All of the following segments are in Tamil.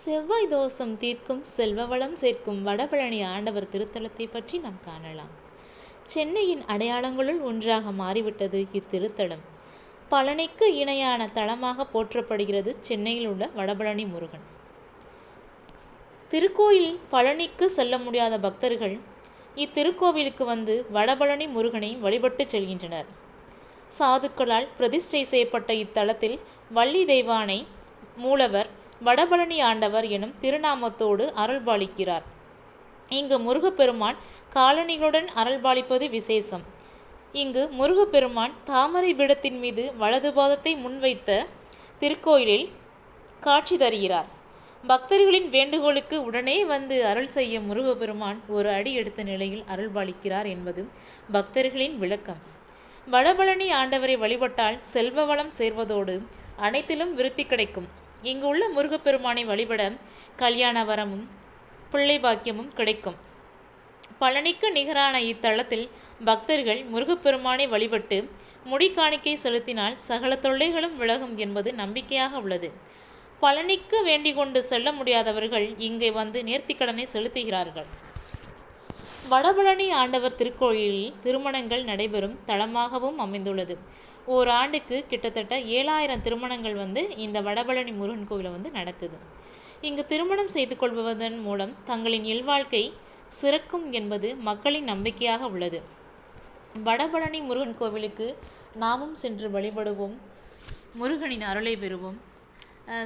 செவ்வாய் தோஷம் தீர்க்கும் செல்வ வளம் சேர்க்கும் வடபழனி ஆண்டவர் திருத்தலத்தை பற்றி நாம் காணலாம். சென்னையின் அடையாளங்களுள் ஒன்றாக மாறிவிட்டது இத்திருத்தலம். பழனிக்கு இணையான தலமாக போற்றப்படுகிறது சென்னையில் உள்ள வடபழனி முருகன் திருக்கோயில். பழனிக்கு செல்ல முடியாத பக்தர்கள் இத்திருக்கோவிலுக்கு வந்து வடபழனி முருகனை வழிபட்டு செல்கின்றனர். சாதுக்களால் பிரதிஷ்டை செய்யப்பட்ட இத்தலத்தில் வள்ளி தெய்வானை மூலவர் வடபழனி ஆண்டவர் எனும் திருநாமத்தோடு அருள்பாலிக்கிறார். இங்கு முருகப்பெருமான் காலணிகளுடன் அருள்பாலிப்பது விசேஷம். இங்கு முருகப்பெருமான் தாமரை பீடத்தின் மீது வலது பாதத்தை முன்வைத்த திருக்கோயிலில் காட்சி தருகிறார். பக்தர்களின் வேண்டுகோளுக்கு உடனே வந்து அருள் செய்ய முருகப்பெருமான் ஒரு அடி எடுத்த நிலையில் அருள்பாலிக்கிறார் என்பது பக்தர்களின் விளக்கம். வடபழனி ஆண்டவரை வழிபட்டால் செல்வ வளம் சேர்வதோடு அனைத்திலும் விருத்தி கிடைக்கும். இங்கு உள்ள முருகப்பெருமானை வழிபட கல்யாண வரமும் பிள்ளை பாக்கியமும் கிடைக்கும். பழனிக்கு நிகரான இத்தலத்தில் பக்தர்கள் முருகப்பெருமானை வழிபட்டு முடி காணிக்கை செலுத்தினால் சகல தொல்லைகளும் விலகும் என்பது நம்பிக்கையாக உள்ளது. பழனிக்கு வேண்டிக் கொண்டு செல்ல முடியாதவர்கள் இங்கே வந்து நேர்த்திக்கடனை செலுத்துகிறார்கள். வடபழனி ஆண்டவர் திருக்கோயிலில் திருமணங்கள் நடைபெறும் தலமாகவும் அமைந்துள்ளது. ஓராண்டுக்கு கிட்டத்தட்ட 7000 திருமணங்கள் இந்த வடபழனி முருகன் கோயிலில் நடக்குது. இங்கு திருமணம் செய்து கொள்வதன் மூலம் தங்களின் இல்வாழ்க்கை சிறக்கும் என்பது மக்களின் நம்பிக்கையாக உள்ளது. வடபழனி முருகன் கோவிலுக்கு நாமும் சென்று வழிபடுவோம், முருகனின் அருளை பெறுவோம்.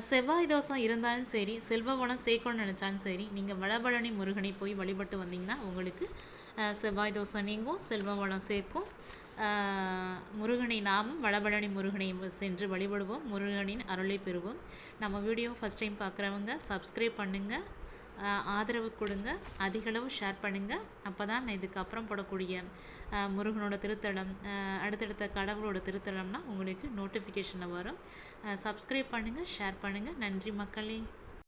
செவ்வாய் தோஷம் இருந்தாலும் சரி, செல்வ வளம் சேர்க்கணும்னு நினச்சாலும் சரி, நீங்கள் வடபழனி முருகனை போய் வழிபட்டு வந்தீங்கன்னா உங்களுக்கு செவ்வாய் தோஷம் நீங்கும், செல்வ வளம் சேர்க்கும். முருகனை நாமும் வடபழனி முருகனை சென்று வழிபடுவோம், முருகனின் அருளை பெறுவோம். நம்ம வீடியோ ஃபஸ்ட் டைம் பார்க்குறவங்க சப்ஸ்கிரைப் பண்ணுங்கள், ஆதரவு கொடுங்க, அதிகளவு ஷேர் பண்ணுங்கள். அப்போ தான் இதுக்கப்புறம் போடக்கூடிய முருகனோட திருத்தலம், அடுத்தடுத்த கடவுளோட திருத்தலம்னா உங்களுக்கு நோட்டிஃபிகேஷனில் வரும். சப்ஸ்கிரைப் பண்ணுங்கள், ஷேர் பண்ணுங்கள். நன்றி மக்களே.